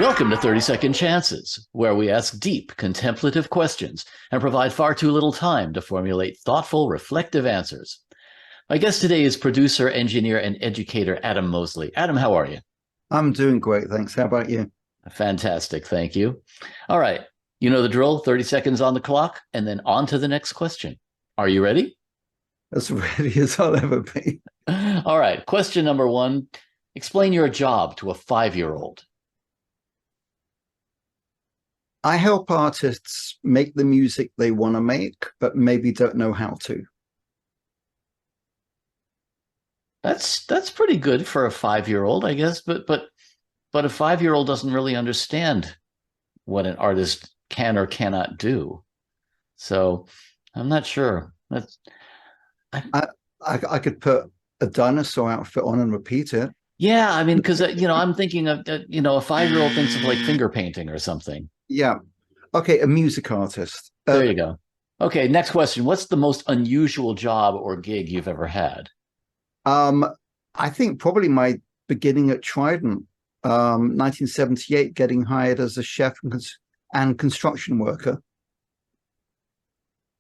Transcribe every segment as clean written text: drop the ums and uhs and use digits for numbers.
Welcome to 30-Second Chances, where we ask deep, contemplative questions and provide far too little time to formulate thoughtful, reflective answers. My guest today is producer, engineer, and educator Adam Moseley. Adam, how are you? I'm doing great, thanks. How about you? Fantastic, thank you. All right, you know the drill, 30 seconds on the clock, and then on to the next question. Are you ready? As ready as I'll ever be. All right, question number one. Explain your job to a 5-year-old. I help artists make the music they want to make, but maybe don't know how to. That's pretty good for a 5-year-old, I guess, but a 5-year-old doesn't really understand what an artist can or cannot do. So I'm not sure. I could put a dinosaur outfit on and repeat it. Yeah, I mean, because I'm thinking of a 5-year-old thinks of like finger painting or something. Yeah. Okay, a music artist. There you go. Okay, next question. What's the most unusual job or gig you've ever had? I think probably my beginning at Trident, 1978, getting hired as a chef and construction worker.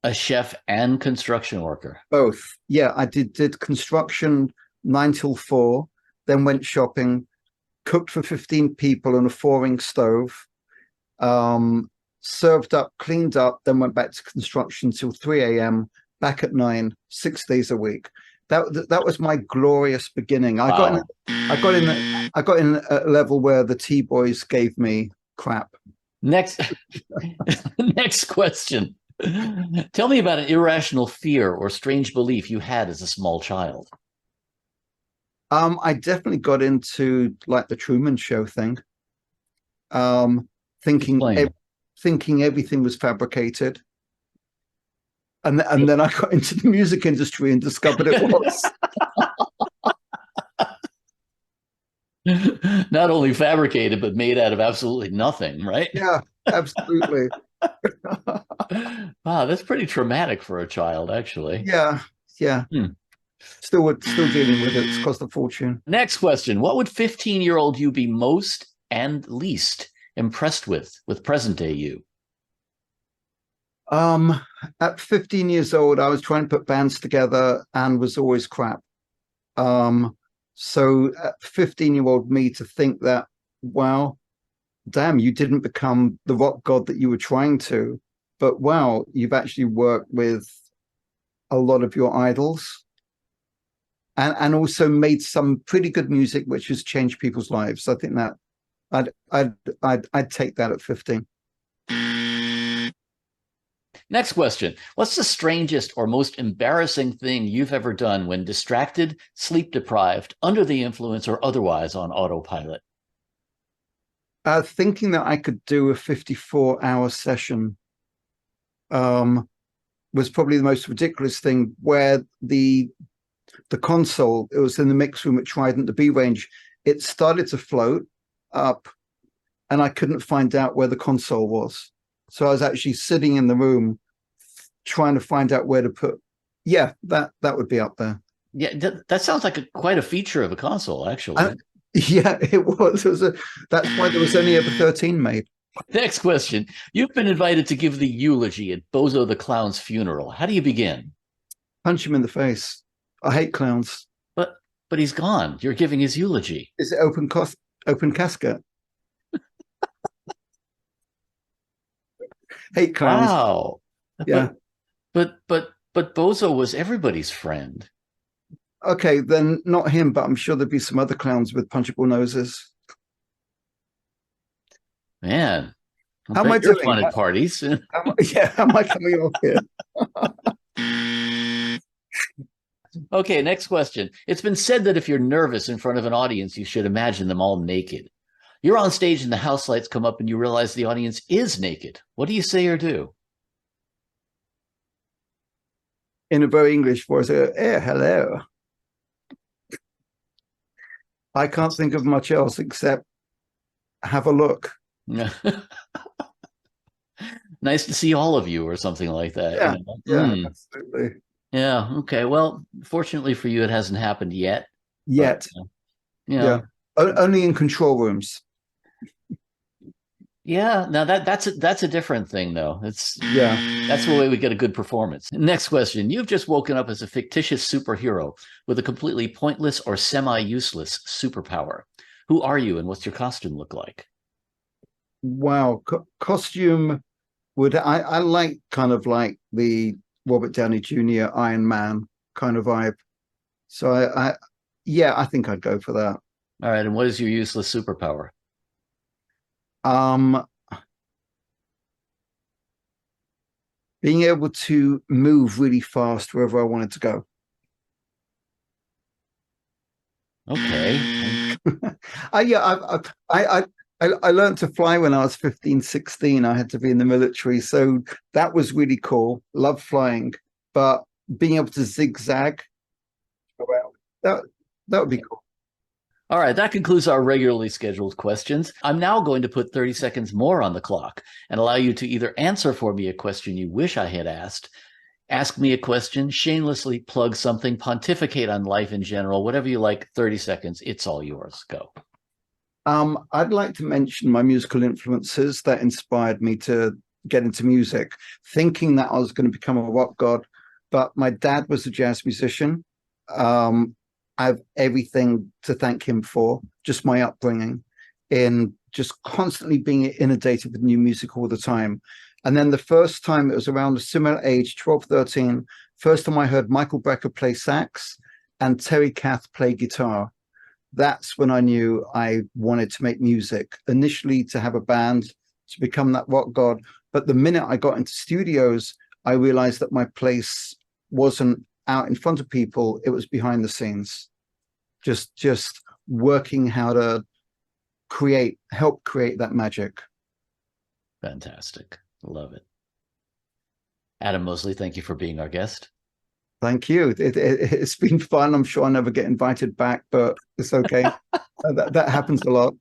A chef and construction worker. Both. Yeah, I did construction 9 till 4, then went shopping, cooked for 15 people on a 4-ring stove, served up, cleaned up, then went back to construction till 3 a.m., back at 9, 6 days a week. That was my glorious beginning. I got in a level where the T-boys gave me crap. Next question. Tell me about an irrational fear or strange belief you had as a small child. I definitely got into like the Truman Show thing. Thinking everything was fabricated. And then I got into the music industry and discovered it was. Not only fabricated, but made out of absolutely nothing, right? Yeah, absolutely. Wow, that's pretty traumatic for a child, actually. Yeah. Still dealing with it. It's cost a fortune. Next question. What would 15-year-old you be most and least impressed with present day you? At 15 years old, I was trying to put bands together and was always crap. So at 15-year-old me to think that, wow, damn, you didn't become the rock god that you were trying to, but wow, you've actually worked with a lot of your idols and also made some pretty good music, which has changed people's lives. I think that I'd take that at 15. Next question. What's the strangest or most embarrassing thing you've ever done when distracted, sleep deprived, under the influence, or otherwise on autopilot? Thinking that I could do a 54-hour session was probably the most ridiculous thing, where the console, it was in the mix room at Trident, the B range, it started to float up and I couldn't find out where the console was. So I was actually sitting in the room trying to find out where to put. Yeah, that would be up there. Yeah, that sounds like quite a feature of a console, actually. Yeah, it was. That's why there was only ever 13 made. Next question. You've been invited to give the eulogy at Bozo the Clown's funeral. How do you begin? Punch him in the face. I hate clowns. But he's gone. You're giving his eulogy. Is it open casket? Hate clowns. Wow. Yeah. But Bozo was everybody's friend. Okay, then not him, but I'm sure there'd be some other clowns with punchable noses. Man, how am I doing? Fun at parties? How am I coming off here? Okay, next question. It's been said that if you're nervous in front of an audience, you should imagine them all naked. You're on stage and the house lights come up and you realize the audience is naked. What do you say or do? In a very English voice, hello. I can't think of much else except have a look. Nice to see all of you, or something like that. Yeah, absolutely. Yeah, okay. Well, fortunately for you, it hasn't happened yet. Yeah. Only in control rooms. Yeah, now that's a different thing though. Yeah. That's the way we get a good performance. Next question. You've just woken up as a fictitious superhero with a completely pointless or semi-useless superpower. Who are you and what's your costume look like? Wow. Costume would I like kind of like the Robert Downey Jr. Iron Man kind of vibe. So I yeah, I think I'd go for that. All right, and what is your useless superpower? Um, being able to move really fast wherever I wanted to go. Okay. Yeah, I learned to fly when I was 15, 16. I had to be in the military. So that was really cool. Love flying. But being able to zigzag around, that that would be cool. All right, that concludes our regularly scheduled questions. I'm now going to put 30 seconds more on the clock and allow you to either answer for me a question you wish I had asked, ask me a question, shamelessly plug something, pontificate on life in general, whatever you like. 30 seconds. It's all yours. Go. I'd like to mention my musical influences that inspired me to get into music, thinking that I was going to become a rock god. But my dad was a jazz musician. I have everything to thank him for, just my upbringing in just constantly being inundated with new music all the time. And then the first time, it was around a similar age, 12, 13, first time I heard Michael Brecker play sax and Terry Kath play guitar. That's when I knew I wanted to make music, initially to have a band, to become that rock god. But the minute I got into studios, I realized that my place wasn't out in front of people, it was behind the scenes, just working how to help create that magic. Fantastic. Love it. Adam Moseley, thank you for being our guest. Thank you. It's been fun. I'm sure I'll never get invited back, but it's okay. That happens a lot.